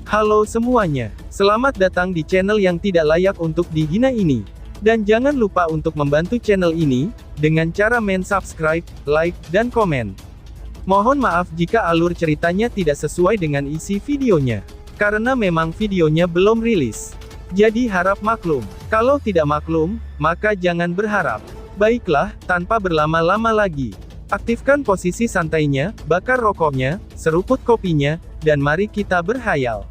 Halo semuanya, selamat datang di channel yang tidak layak untuk dihina ini. Dan jangan lupa untuk membantu channel ini, dengan cara subscribe, like, dan komen. Mohon maaf jika alur ceritanya tidak sesuai dengan isi videonya. Karena memang videonya belum rilis. Jadi harap maklum. Kalau tidak maklum, maka jangan berharap. Baiklah, tanpa berlama-lama lagi. Aktifkan posisi santainya, bakar rokoknya, seruput kopinya, dan mari kita berhayal.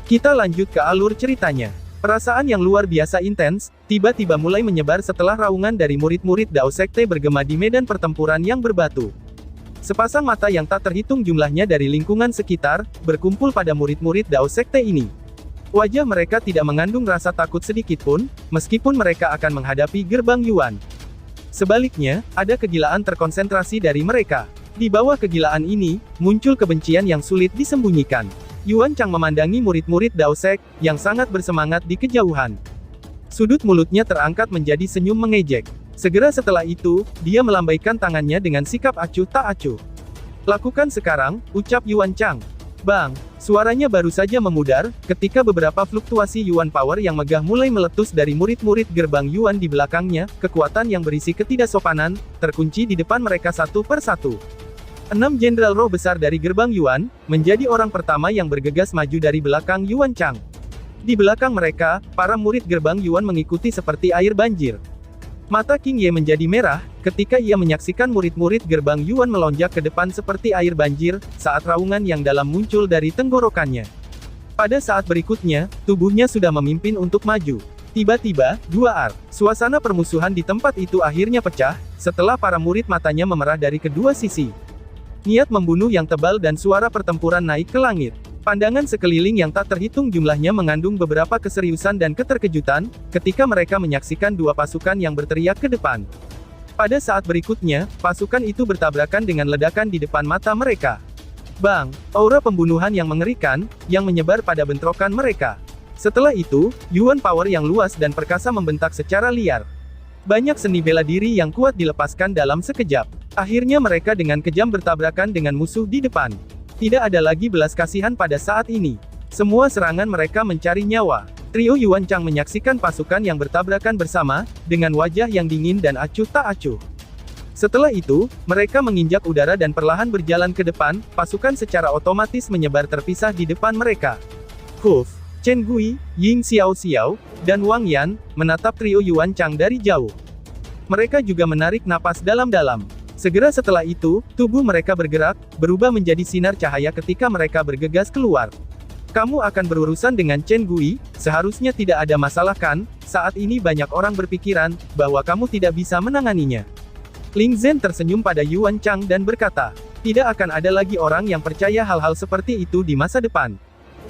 Kita lanjut ke alur ceritanya. Perasaan yang luar biasa intens, tiba-tiba mulai menyebar setelah raungan dari murid-murid Dao Sekte bergema di medan pertempuran yang berbatu. Sepasang mata yang tak terhitung jumlahnya dari lingkungan sekitar, berkumpul pada murid-murid Dao Sekte ini. Wajah mereka tidak mengandung rasa takut sedikitpun, meskipun mereka akan menghadapi gerbang Yuan. Sebaliknya, ada kegilaan terkonsentrasi dari mereka. Di bawah kegilaan ini, muncul kebencian yang sulit disembunyikan. Yuan Chang memandangi murid-murid Dao Sek, yang sangat bersemangat di kejauhan. Sudut mulutnya terangkat menjadi senyum mengejek. Segera setelah itu, dia melambaikan tangannya dengan sikap acuh tak acuh. Lakukan sekarang, ucap Yuan Chang. Bang, suaranya baru saja memudar, ketika beberapa fluktuasi Yuan Power yang megah mulai meletus dari murid-murid gerbang Yuan di belakangnya, kekuatan yang berisi ketidaksopanan, terkunci di depan mereka satu per satu. 6 Jenderal Roh besar dari gerbang Yuan, menjadi orang pertama yang bergegas maju dari belakang Yuan Chang. Di belakang mereka, para murid gerbang Yuan mengikuti seperti air banjir. Mata King Ye menjadi merah, ketika ia menyaksikan murid-murid gerbang Yuan melonjak ke depan seperti air banjir, saat raungan yang dalam muncul dari tenggorokannya. Pada saat berikutnya, tubuhnya sudah memimpin untuk maju. Tiba-tiba, suasana permusuhan di tempat itu akhirnya pecah, setelah para murid matanya memerah dari kedua sisi. Niat membunuh yang tebal dan suara pertempuran naik ke langit. Pandangan sekeliling yang tak terhitung jumlahnya mengandung beberapa keseriusan dan keterkejutan, ketika mereka menyaksikan dua pasukan yang berteriak ke depan. Pada saat berikutnya, pasukan itu bertabrakan dengan ledakan di depan mata mereka. Bang! Aura pembunuhan yang mengerikan, yang menyebar pada bentrokan mereka. Setelah itu, Yuan Power yang luas dan perkasa membentak secara liar. Banyak seni bela diri yang kuat dilepaskan dalam sekejap. Akhirnya mereka dengan kejam bertabrakan dengan musuh di depan. Tidak ada lagi belas kasihan pada saat ini. Semua serangan mereka mencari nyawa. Trio Yuan Chang menyaksikan pasukan yang bertabrakan bersama, dengan wajah yang dingin dan acuh tak acuh. Setelah itu, mereka menginjak udara dan perlahan berjalan ke depan, pasukan secara otomatis menyebar terpisah di depan mereka. Huf, Chen Gui, Ying Xiao Xiao, dan Wang Yan, menatap trio Yuan Chang dari jauh. Mereka juga menarik napas dalam-dalam. Segera setelah itu, tubuh mereka bergerak, berubah menjadi sinar cahaya ketika mereka bergegas keluar. Kamu akan berurusan dengan Chen Gui, seharusnya tidak ada masalah kan? Saat ini banyak orang berpikiran, bahwa kamu tidak bisa menanganinya. Ling Zhen tersenyum pada Yuan Chang dan berkata, tidak akan ada lagi orang yang percaya hal-hal seperti itu di masa depan.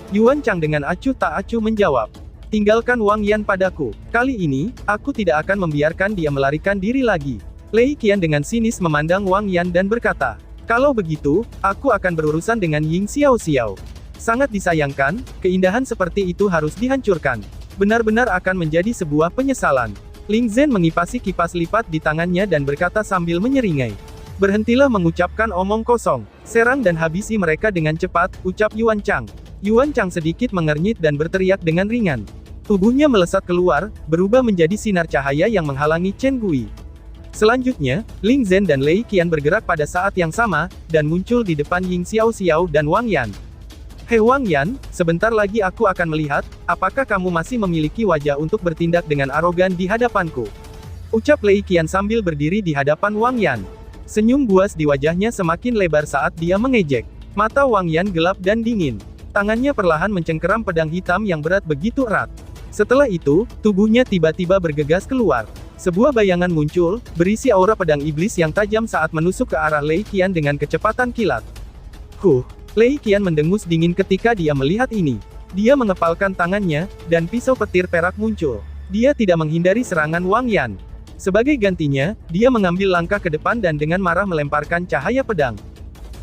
Yuan Chang dengan acuh tak acuh menjawab, tinggalkan Wang Yan padaku. Kali ini, aku tidak akan membiarkan dia melarikan diri lagi. Lei Qian dengan sinis memandang Wang Yan dan berkata, kalau begitu, aku akan berurusan dengan Ying Xiao Xiao. Sangat disayangkan, keindahan seperti itu harus dihancurkan. Benar-benar akan menjadi sebuah penyesalan. Ling Zhen mengipasi kipas lipat di tangannya dan berkata sambil menyeringai. Berhentilah mengucapkan omong kosong. Serang dan habisi mereka dengan cepat, ucap Yuan Chang. Yuan Chang sedikit mengernyit dan berteriak dengan ringan. Tubuhnya melesat keluar, berubah menjadi sinar cahaya yang menghalangi Chen Gui. Selanjutnya, Ling Zhen dan Lei Qian bergerak pada saat yang sama, dan muncul di depan Ying Xiao Xiao dan Wang Yan. Hei Wang Yan, sebentar lagi aku akan melihat, apakah kamu masih memiliki wajah untuk bertindak dengan arogan di hadapanku. Ucap Lei Qian sambil berdiri di hadapan Wang Yan. Senyum buas di wajahnya semakin lebar saat dia mengejek. Mata Wang Yan gelap dan dingin. Tangannya perlahan mencengkeram pedang hitam yang berat begitu erat. Setelah itu, tubuhnya tiba-tiba bergegas keluar. Sebuah bayangan muncul, berisi aura pedang iblis yang tajam saat menusuk ke arah Lei Qian dengan kecepatan kilat. Lei Qian mendengus dingin ketika dia melihat ini. Dia mengepalkan tangannya, dan pisau petir perak muncul. Dia tidak menghindari serangan Wang Yan. Sebagai gantinya, dia mengambil langkah ke depan dan dengan marah melemparkan cahaya pedang.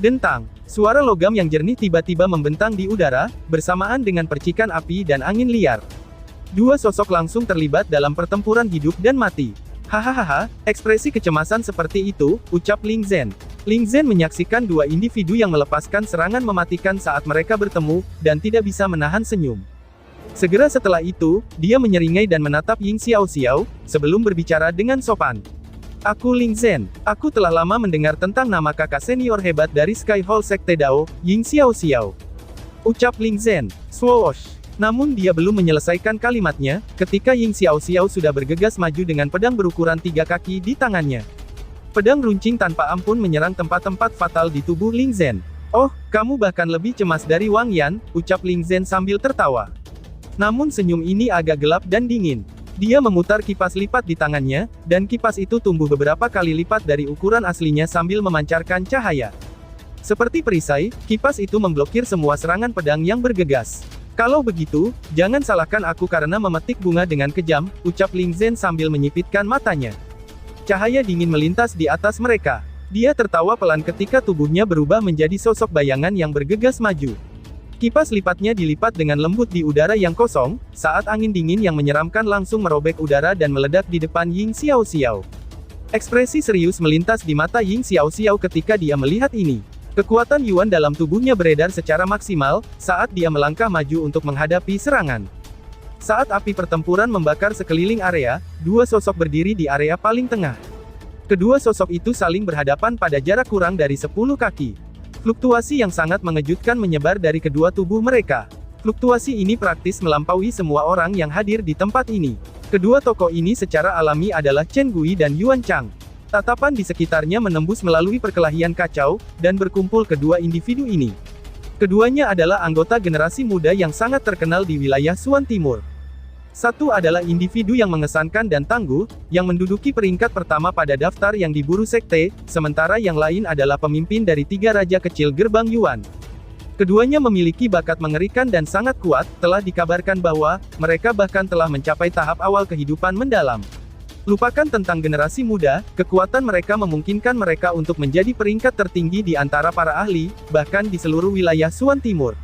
Dentang. Suara logam yang jernih tiba-tiba membentang di udara, bersamaan dengan percikan api dan angin liar. Dua sosok langsung terlibat dalam pertempuran hidup dan mati. Hahaha, ekspresi kecemasan seperti itu, ucap Ling Zhen. Ling Zhen menyaksikan dua individu yang melepaskan serangan mematikan saat mereka bertemu, dan tidak bisa menahan senyum. Segera setelah itu, dia menyeringai dan menatap Ying Xiaoxiao, sebelum berbicara dengan sopan. Aku Ling Zhen. Aku telah lama mendengar tentang nama kakak senior hebat dari Sky Hall Sekte Dao, Ying Xiaoxiao. Ucap Ling Zhen. Swoosh. Namun dia belum menyelesaikan kalimatnya, ketika Ying Xiaoxiao sudah bergegas maju dengan pedang berukuran 3 kaki di tangannya. Pedang runcing tanpa ampun menyerang tempat-tempat fatal di tubuh Ling Zhen. Oh, kamu bahkan lebih cemas dari Wang Yan, ucap Ling Zhen sambil tertawa. Namun senyum ini agak gelap dan dingin. Dia memutar kipas lipat di tangannya, dan kipas itu tumbuh beberapa kali lipat dari ukuran aslinya sambil memancarkan cahaya. Seperti perisai, kipas itu memblokir semua serangan pedang yang bergegas. Kalau begitu, jangan salahkan aku karena memetik bunga dengan kejam, ucap Ling Zhen sambil menyipitkan matanya. Cahaya dingin melintas di atas mereka. Dia tertawa pelan ketika tubuhnya berubah menjadi sosok bayangan yang bergegas maju. Kipas lipatnya dilipat dengan lembut di udara yang kosong, saat angin dingin yang menyeramkan langsung merobek udara dan meledak di depan Ying Xiaoxiao. Ekspresi serius melintas di mata Ying Xiaoxiao ketika dia melihat ini. Kekuatan Yuan dalam tubuhnya beredar secara maksimal, saat dia melangkah maju untuk menghadapi serangan. Saat api pertempuran membakar sekeliling area, dua sosok berdiri di area paling tengah. Kedua sosok itu saling berhadapan pada jarak kurang dari 10 kaki. Fluktuasi yang sangat mengejutkan menyebar dari kedua tubuh mereka. Fluktuasi ini praktis melampaui semua orang yang hadir di tempat ini. Kedua tokoh ini secara alami adalah Chen Gui dan Yuan Chang. Tatapan di sekitarnya menembus melalui perkelahian kacau, dan berkumpul kedua individu ini. Keduanya adalah anggota generasi muda yang sangat terkenal di wilayah Suan Timur. Satu adalah individu yang mengesankan dan tangguh, yang menduduki peringkat pertama pada daftar yang diburu sekte, sementara yang lain adalah pemimpin dari 3 raja kecil gerbang Yuan. Keduanya memiliki bakat mengerikan dan sangat kuat, telah dikabarkan bahwa, mereka bahkan telah mencapai tahap awal kehidupan mendalam. Lupakan tentang generasi muda, kekuatan mereka memungkinkan mereka untuk menjadi peringkat tertinggi di antara para ahli, bahkan di seluruh wilayah Suan Timur.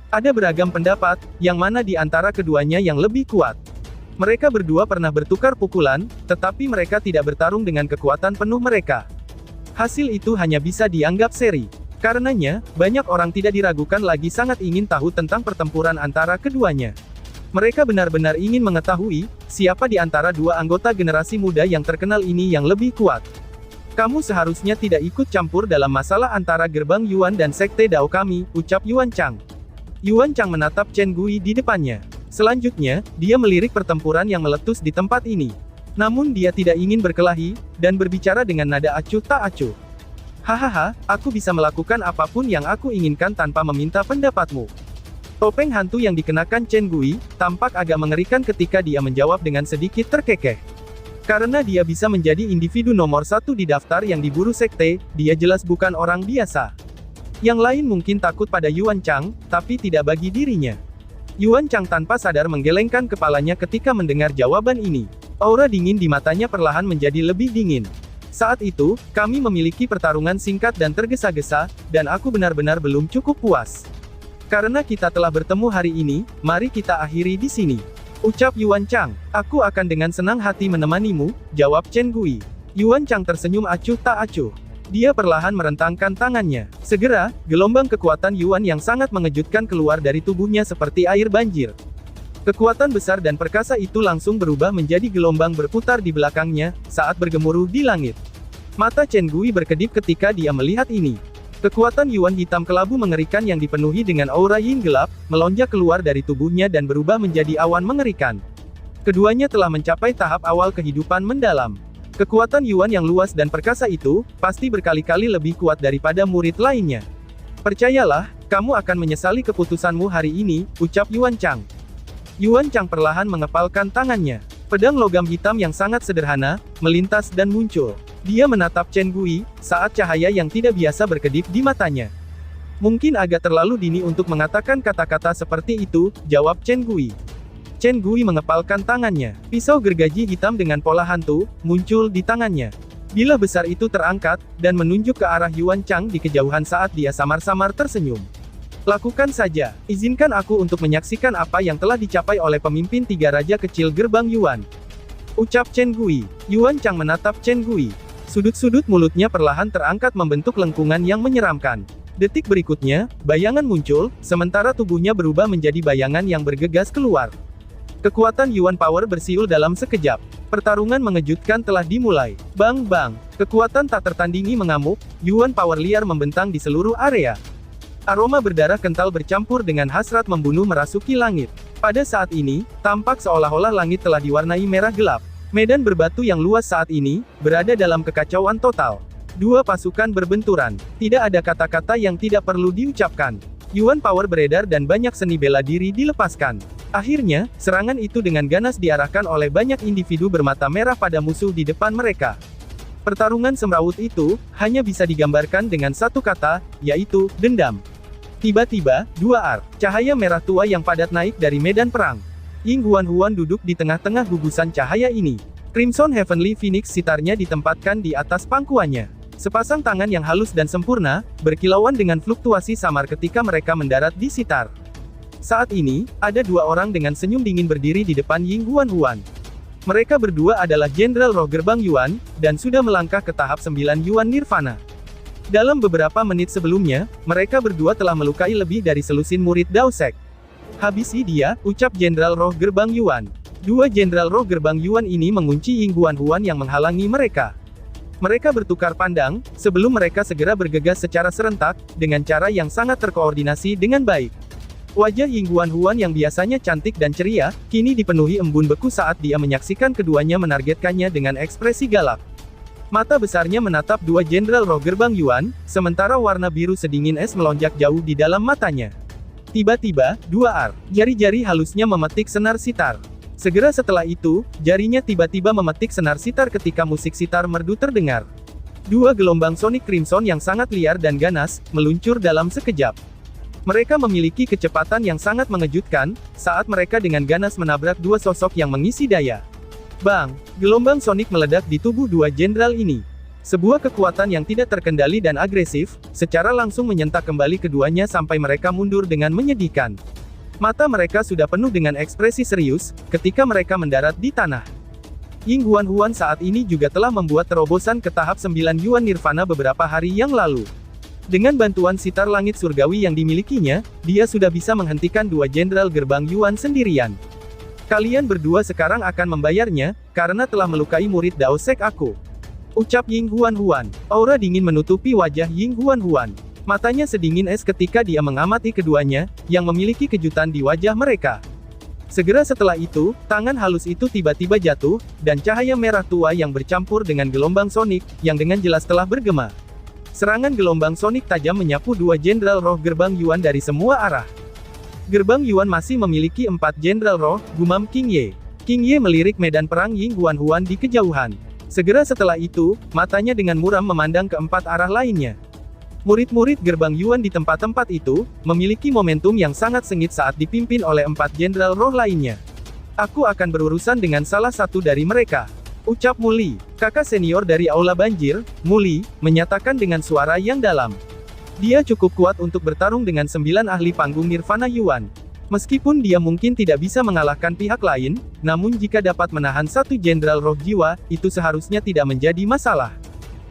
Ada beragam pendapat, yang mana di antara keduanya yang lebih kuat. Mereka berdua pernah bertukar pukulan, tetapi mereka tidak bertarung dengan kekuatan penuh mereka. Hasil itu hanya bisa dianggap seri. Karenanya, banyak orang tidak diragukan lagi sangat ingin tahu tentang pertempuran antara keduanya. Mereka benar-benar ingin mengetahui, siapa di antara dua anggota generasi muda yang terkenal ini yang lebih kuat. Kamu seharusnya tidak ikut campur dalam masalah antara gerbang Yuan dan sekte Dao kami, ucap Yuan Chang. Yuan Chang menatap Chen Gui di depannya. Selanjutnya, dia melirik pertempuran yang meletus di tempat ini. Namun dia tidak ingin berkelahi, dan berbicara dengan nada acuh tak acuh. Hahaha, aku bisa melakukan apapun yang aku inginkan tanpa meminta pendapatmu. Topeng hantu yang dikenakan Chen Gui, tampak agak mengerikan ketika dia menjawab dengan sedikit terkekeh. Karena dia bisa menjadi individu nomor 1 di daftar yang diburu sekte, dia jelas bukan orang biasa. Yang lain mungkin takut pada Yuan Chang, tapi tidak bagi dirinya. Yuan Chang tanpa sadar menggelengkan kepalanya ketika mendengar jawaban ini. Aura dingin di matanya perlahan menjadi lebih dingin. Saat itu, kami memiliki pertarungan singkat dan tergesa-gesa, dan aku benar-benar belum cukup puas. Karena kita telah bertemu hari ini, mari kita akhiri di sini. Ucap Yuan Chang. Aku akan dengan senang hati menemanimu, jawab Chen Gui. Yuan Chang tersenyum acuh tak acuh. Dia perlahan merentangkan tangannya. Segera, gelombang kekuatan Yuan yang sangat mengejutkan keluar dari tubuhnya seperti air banjir. Kekuatan besar dan perkasa itu langsung berubah menjadi gelombang berputar di belakangnya, saat bergemuruh di langit. Mata Chen Gui berkedip ketika dia melihat ini. Kekuatan Yuan hitam kelabu mengerikan yang dipenuhi dengan aura yin gelap, melonjak keluar dari tubuhnya dan berubah menjadi awan mengerikan. Keduanya telah mencapai tahap awal kehidupan mendalam. Kekuatan Yuan yang luas dan perkasa itu, pasti berkali-kali lebih kuat daripada murid lainnya. Percayalah, kamu akan menyesali keputusanmu hari ini, ucap Yuan Chang. Yuan Chang perlahan mengepalkan tangannya. Pedang logam hitam yang sangat sederhana, melintas dan muncul. Dia menatap Chen Gui, saat cahaya yang tidak biasa berkedip di matanya. Mungkin agak terlalu dini untuk mengatakan kata-kata seperti itu, jawab Chen Gui. Chen Gui mengepalkan tangannya. Pisau gergaji hitam dengan pola hantu, muncul di tangannya. Bilah besar itu terangkat, dan menunjuk ke arah Yuan Chang di kejauhan saat dia samar-samar tersenyum. Lakukan saja, izinkan aku untuk menyaksikan apa yang telah dicapai oleh pemimpin tiga raja kecil gerbang Yuan. Ucap Chen Gui. Yuan Chang menatap Chen Gui. Sudut-sudut mulutnya perlahan terangkat membentuk lengkungan yang menyeramkan. Detik berikutnya, bayangan muncul, sementara tubuhnya berubah menjadi bayangan yang bergegas keluar. Kekuatan Yuan Power bersiul dalam sekejap. Pertarungan mengejutkan telah dimulai. Bang bang, kekuatan tak tertandingi mengamuk, Yuan Power liar membentang di seluruh area. Aroma berdarah kental bercampur dengan hasrat membunuh merasuki langit. Pada saat ini, tampak seolah-olah langit telah diwarnai merah gelap. Medan berbatu yang luas saat ini, berada dalam kekacauan total. Dua pasukan berbenturan. Tidak ada kata-kata yang tidak perlu diucapkan. Yuan Power beredar dan banyak seni bela diri dilepaskan. Akhirnya, serangan itu dengan ganas diarahkan oleh banyak individu bermata merah pada musuh di depan mereka. Pertarungan semrawut itu, hanya bisa digambarkan dengan satu kata, yaitu, dendam. Tiba-tiba, dua cahaya merah tua yang padat naik dari medan perang. Ying Huan duduk di tengah-tengah gugusan cahaya ini. Crimson Heavenly Phoenix sitarnya ditempatkan di atas pangkuannya. Sepasang tangan yang halus dan sempurna, berkilauan dengan fluktuasi samar ketika mereka mendarat di sitar. Saat ini, ada dua orang dengan senyum dingin berdiri di depan Ying Huan. Mereka berdua adalah Jenderal Roh Gerbang Yuan, dan sudah melangkah ke tahap 9 Yuan Nirvana. Dalam beberapa menit sebelumnya, mereka berdua telah melukai lebih dari selusin murid Dao Sek. Habisi dia, ucap Jenderal Roh Gerbang Yuan. Dua Jenderal Roh Gerbang Yuan ini mengunci Ying Huan yang menghalangi mereka. Mereka bertukar pandang, sebelum mereka segera bergegas secara serentak, dengan cara yang sangat terkoordinasi dengan baik. Wajah Ying Huan yang biasanya cantik dan ceria, kini dipenuhi embun beku saat dia menyaksikan keduanya menargetkannya dengan ekspresi galak. Mata besarnya menatap dua Jenderal Roh Gerbang Yuan, sementara warna biru sedingin es melonjak jauh di dalam matanya. Tiba-tiba, dua jari-jari halusnya memetik senar sitar. Segera setelah itu, jarinya tiba-tiba memetik senar sitar ketika musik sitar merdu terdengar. Dua gelombang Sonic Crimson yang sangat liar dan ganas, meluncur dalam sekejap. Mereka memiliki kecepatan yang sangat mengejutkan, saat mereka dengan ganas menabrak dua sosok yang mengisi daya. Bang! Gelombang Sonic meledak di tubuh dua jenderal ini. Sebuah kekuatan yang tidak terkendali dan agresif, secara langsung menyentak kembali keduanya sampai mereka mundur dengan menyedihkan. Mata mereka sudah penuh dengan ekspresi serius, ketika mereka mendarat di tanah. Ying Huan saat ini juga telah membuat terobosan ke tahap 9 Yuan Nirvana beberapa hari yang lalu. Dengan bantuan sitar langit surgawi yang dimilikinya, dia sudah bisa menghentikan dua jenderal gerbang Yuan sendirian. Kalian berdua sekarang akan membayarnya, karena telah melukai murid Dao Sek aku. Ucap Ying Huan. Aura dingin menutupi wajah Ying Huan. Matanya sedingin es ketika dia mengamati keduanya, yang memiliki kejutan di wajah mereka. Segera setelah itu, tangan halus itu tiba-tiba jatuh, dan cahaya merah tua yang bercampur dengan gelombang sonik, yang dengan jelas telah bergema. Serangan gelombang sonik tajam menyapu dua jenderal roh gerbang Yuan dari semua arah. Gerbang Yuan masih memiliki 4 jenderal roh, gumam King Ye. King Ye melirik medan perang Ying Huan di kejauhan. Segera setelah itu, matanya dengan muram memandang ke 4 arah lainnya. Murid-murid gerbang Yuan di tempat-tempat itu, memiliki momentum yang sangat sengit saat dipimpin oleh 4 jenderal roh lainnya. Aku akan berurusan dengan salah satu dari mereka. Ucap Muli, kakak senior dari Aula Banjir. Muli menyatakan dengan suara yang dalam. Dia cukup kuat untuk bertarung dengan 9 ahli panggung Nirvana Yuan. Meskipun dia mungkin tidak bisa mengalahkan pihak lain, namun jika dapat menahan satu jenderal roh jiwa, itu seharusnya tidak menjadi masalah.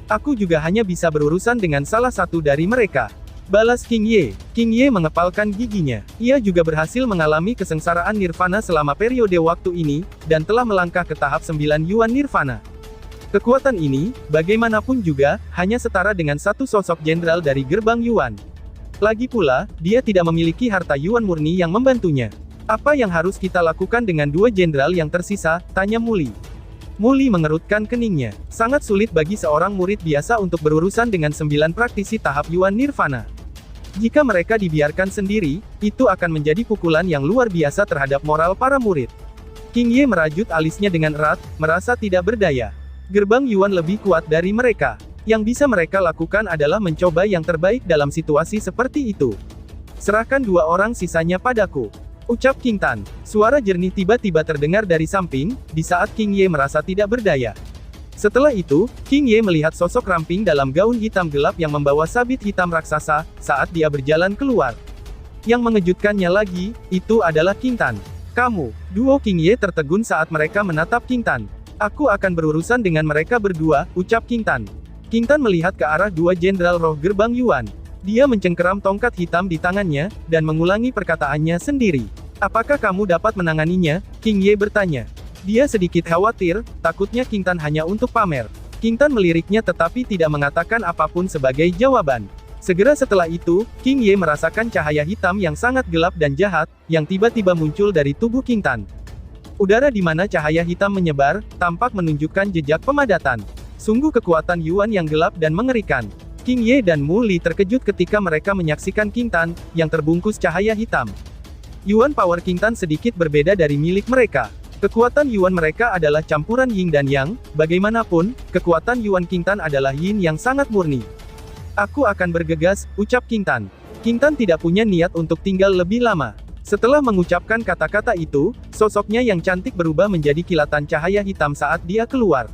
Aku juga hanya bisa berurusan dengan salah satu dari mereka. Balas King Ye. King Ye mengepalkan giginya. Ia juga berhasil mengalami kesengsaraan Nirvana selama periode waktu ini, dan telah melangkah ke tahap 9 Yuan Nirvana. Kekuatan ini, bagaimanapun juga, hanya setara dengan satu sosok jenderal dari gerbang Yuan. Lagi pula, dia tidak memiliki harta Yuan murni yang membantunya. Apa yang harus kita lakukan dengan dua jenderal yang tersisa? Tanya Muli. Muli mengerutkan keningnya. Sangat sulit bagi seorang murid biasa untuk berurusan dengan 9 praktisi tahap Yuan Nirvana. Jika mereka dibiarkan sendiri, itu akan menjadi pukulan yang luar biasa terhadap moral para murid. King Ye merajut alisnya dengan erat, merasa tidak berdaya. Gerbang Yuan lebih kuat dari mereka. Yang bisa mereka lakukan adalah mencoba yang terbaik dalam situasi seperti itu. Serahkan 2 orang sisanya padaku. Ucap King Tan. Suara jernih tiba-tiba terdengar dari samping, di saat King Ye merasa tidak berdaya. Setelah itu, King Ye melihat sosok ramping dalam gaun hitam gelap yang membawa sabit hitam raksasa, saat dia berjalan keluar. Yang mengejutkannya lagi, itu adalah King Tan. Kamu, duo King Ye tertegun saat mereka menatap King Tan. Aku akan berurusan dengan mereka berdua, ucap King Tan. King Tan melihat ke arah dua jenderal roh gerbang Yuan. Dia mencengkeram tongkat hitam di tangannya, dan mengulangi perkataannya sendiri. Apakah kamu dapat menanganinya? King Ye bertanya. Dia sedikit khawatir, takutnya King Tan hanya untuk pamer. King Tan meliriknya tetapi tidak mengatakan apapun sebagai jawaban. Segera setelah itu, King Ye merasakan cahaya hitam yang sangat gelap dan jahat, yang tiba-tiba muncul dari tubuh King Tan. Udara di mana cahaya hitam menyebar, tampak menunjukkan jejak pemadatan. Sungguh kekuatan Yuan yang gelap dan mengerikan. King Ye dan Mu Li terkejut ketika mereka menyaksikan King Tan, yang terbungkus cahaya hitam. Yuan Power King Tan sedikit berbeda dari milik mereka. Kekuatan Yuan mereka adalah campuran Yin dan Yang, bagaimanapun, kekuatan Yuan King Tan adalah Yin yang sangat murni. Aku akan bergegas, ucap King Tan. King Tan tidak punya niat untuk tinggal lebih lama. Setelah mengucapkan kata-kata itu, sosoknya yang cantik berubah menjadi kilatan cahaya hitam saat dia keluar.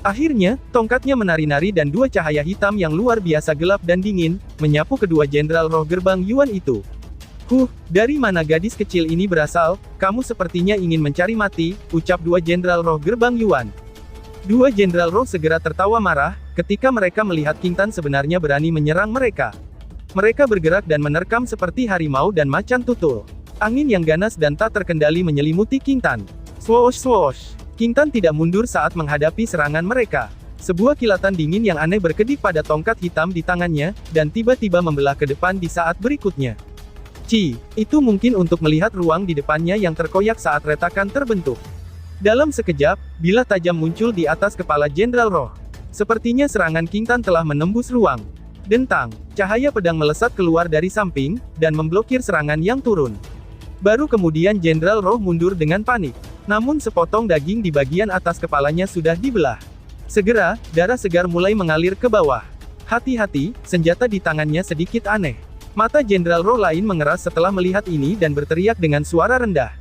Akhirnya, tongkatnya menari-nari dan dua cahaya hitam yang luar biasa gelap dan dingin, menyapu kedua jenderal roh gerbang Yuan itu. Dari mana gadis kecil ini berasal? Kamu sepertinya ingin mencari mati, ucap dua jenderal roh gerbang Yuan. Dua jenderal roh segera tertawa marah, ketika mereka melihat King Tan sebenarnya berani menyerang mereka. Mereka bergerak dan menerkam seperti harimau dan macan tutul. Angin yang ganas dan tak terkendali menyelimuti King Tan. Swoosh swoosh. King Tan tidak mundur saat menghadapi serangan mereka. Sebuah kilatan dingin yang aneh berkedip pada tongkat hitam di tangannya, dan tiba-tiba membelah ke depan di saat berikutnya. Itu mungkin untuk melihat ruang di depannya yang terkoyak saat retakan terbentuk. Dalam sekejap, bilah tajam muncul di atas kepala Jenderal Roh. Sepertinya serangan King Tan telah menembus ruang. Dentang, cahaya pedang melesat keluar dari samping, dan memblokir serangan yang turun. Baru kemudian Jenderal Roh mundur dengan panik. Namun sepotong daging di bagian atas kepalanya sudah dibelah. Segera, darah segar mulai mengalir ke bawah. Hati-hati, senjata di tangannya sedikit aneh. Mata Jenderal Roh lain mengeras setelah melihat ini dan berteriak dengan suara rendah.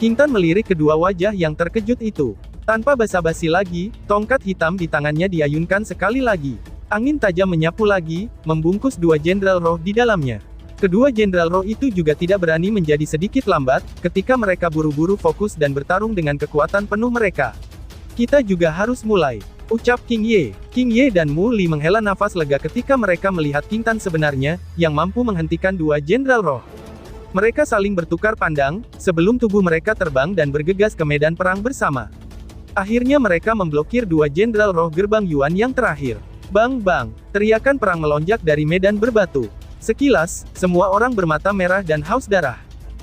King Tan melirik kedua wajah yang terkejut itu. Tanpa basa-basi lagi, tongkat hitam di tangannya diayunkan sekali lagi. Angin tajam menyapu lagi, membungkus dua Jenderal Roh di dalamnya. Kedua Jenderal Roh itu juga tidak berani menjadi sedikit lambat, ketika mereka buru-buru fokus dan bertarung dengan kekuatan penuh mereka. Kita juga harus mulai, ucap King Ye. King Ye dan Mu Li menghela nafas lega ketika mereka melihat King Tan sebenarnya, yang mampu menghentikan dua Jenderal Roh. Mereka saling bertukar pandang, sebelum tubuh mereka terbang dan bergegas ke medan perang bersama. Akhirnya mereka memblokir dua Jenderal Roh gerbang Yuan yang terakhir. Bang bang, teriakan perang melonjak dari medan berbatu. Sekilas, semua orang bermata merah dan haus darah.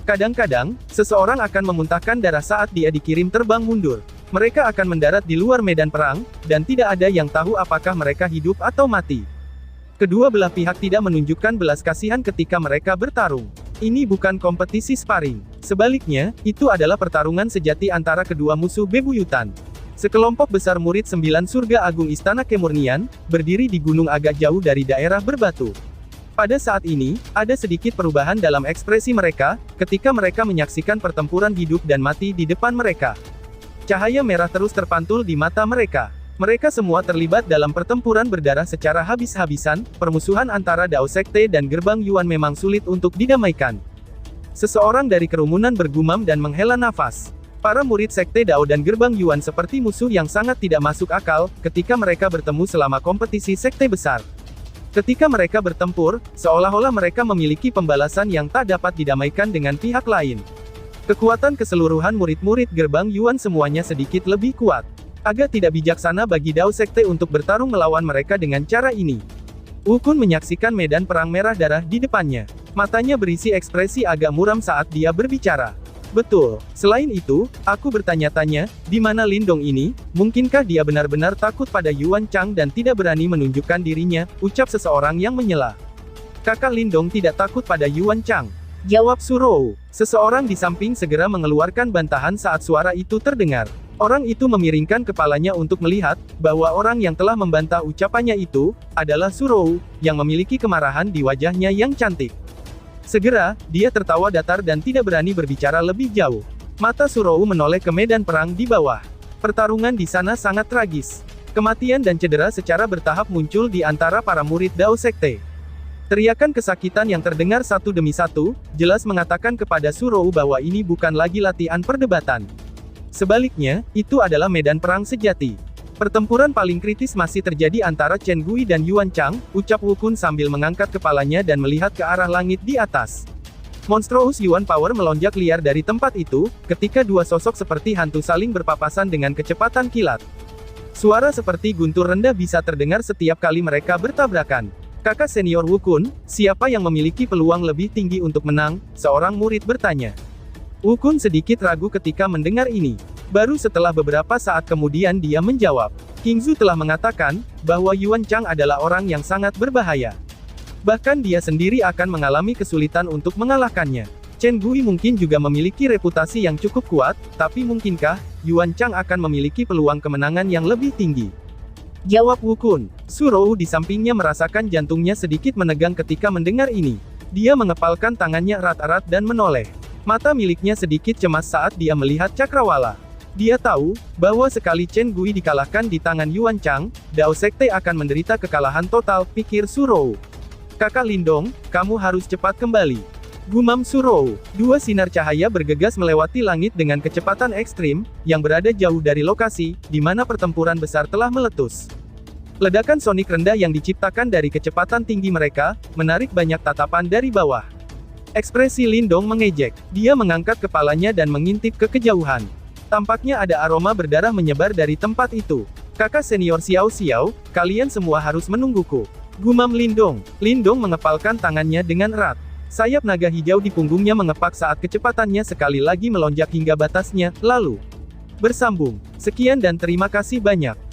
Kadang-kadang, seseorang akan memuntahkan darah saat dia dikirim terbang mundur. Mereka akan mendarat di luar medan perang, dan tidak ada yang tahu apakah mereka hidup atau mati. Kedua belah pihak tidak menunjukkan belas kasihan ketika mereka bertarung. Ini bukan kompetisi sparring. Sebaliknya, itu adalah pertarungan sejati antara kedua musuh bebuyutan. Sekelompok besar murid 9 surga agung Istana Kemurnian, berdiri di gunung agak jauh dari daerah berbatu. Pada saat ini, ada sedikit perubahan dalam ekspresi mereka, ketika mereka menyaksikan pertempuran hidup dan mati di depan mereka. Cahaya merah terus terpantul di mata mereka. Mereka semua terlibat dalam pertempuran berdarah secara habis-habisan, permusuhan antara Dao Sekte dan Gerbang Yuan memang sulit untuk didamaikan. Seseorang dari kerumunan bergumam dan menghela nafas. Para murid Sekte Dao dan Gerbang Yuan seperti musuh yang sangat tidak masuk akal, ketika mereka bertemu selama kompetisi Sekte besar. Ketika mereka bertempur, seolah-olah mereka memiliki pembalasan yang tak dapat didamaikan dengan pihak lain. Kekuatan keseluruhan murid-murid Gerbang Yuan semuanya sedikit lebih kuat. Agak tidak bijaksana bagi Dao Sekte untuk bertarung melawan mereka dengan cara ini. Wu Kun menyaksikan medan perang merah darah di depannya. Matanya berisi ekspresi agak muram saat dia berbicara. Betul. Selain itu, aku bertanya-tanya, di mana Lindong ini? Mungkinkah dia benar-benar takut pada Yuan Chang dan tidak berani menunjukkan dirinya? Ucap seseorang yang menyela. Kakak Lindong tidak takut pada Yuan Chang, jawab Surou. Seseorang di samping segera mengeluarkan bantahan saat suara itu terdengar. Orang itu memiringkan kepalanya untuk melihat, bahwa orang yang telah membantah ucapannya itu, adalah Surou, yang memiliki kemarahan di wajahnya yang cantik. Segera, dia tertawa datar dan tidak berani berbicara lebih jauh. Mata Surou menoleh ke medan perang di bawah. Pertarungan di sana sangat tragis. Kematian dan cedera secara bertahap muncul di antara para murid Dao Sekte. Teriakan kesakitan yang terdengar satu demi satu, jelas mengatakan kepada Surou bahwa ini bukan lagi latihan perdebatan. Sebaliknya, itu adalah medan perang sejati. Pertempuran paling kritis masih terjadi antara Chen Gui dan Yuan Chang, ucap Wu Kun sambil mengangkat kepalanya dan melihat ke arah langit di atas. Monstrous Yuan Power melonjak liar dari tempat itu, ketika dua sosok seperti hantu saling berpapasan dengan kecepatan kilat. Suara seperti guntur rendah bisa terdengar setiap kali mereka bertabrakan. Kakak senior Wu Kun, siapa yang memiliki peluang lebih tinggi untuk menang? Seorang murid bertanya. Wu Kun sedikit ragu ketika mendengar ini. Baru setelah beberapa saat kemudian dia menjawab. King Zhu telah mengatakan, bahwa Yuan Chang adalah orang yang sangat berbahaya. Bahkan dia sendiri akan mengalami kesulitan untuk mengalahkannya. Chen Gui mungkin juga memiliki reputasi yang cukup kuat, tapi mungkinkah, Yuan Chang akan memiliki peluang kemenangan yang lebih tinggi? Jawab Wu Kun. Surou di sampingnya merasakan jantungnya sedikit menegang ketika mendengar ini. Dia mengepalkan tangannya erat-erat dan menoleh. Mata miliknya sedikit cemas saat dia melihat cakrawala. Dia tahu, bahwa sekali Chen Gui dikalahkan di tangan Yuan Chang, Dao Sekte akan menderita kekalahan total, pikir Surou. Kakak Lindong, kamu harus cepat kembali. Gumam Surou. Dua sinar cahaya bergegas melewati langit dengan kecepatan ekstrim, yang berada jauh dari lokasi, di mana pertempuran besar telah meletus. Ledakan sonik rendah yang diciptakan dari kecepatan tinggi mereka, menarik banyak tatapan dari bawah. Ekspresi Lindong mengejek. Dia mengangkat kepalanya dan mengintip ke kejauhan. Tampaknya ada aroma berdarah menyebar dari tempat itu. Kakak senior Xiao Xiao, kalian semua harus menungguku. Gumam Lindong. Lindong mengepalkan tangannya dengan erat. Sayap naga hijau di punggungnya mengepak saat kecepatannya sekali lagi melonjak hingga batasnya, lalu bersambung. Sekian dan terima kasih banyak.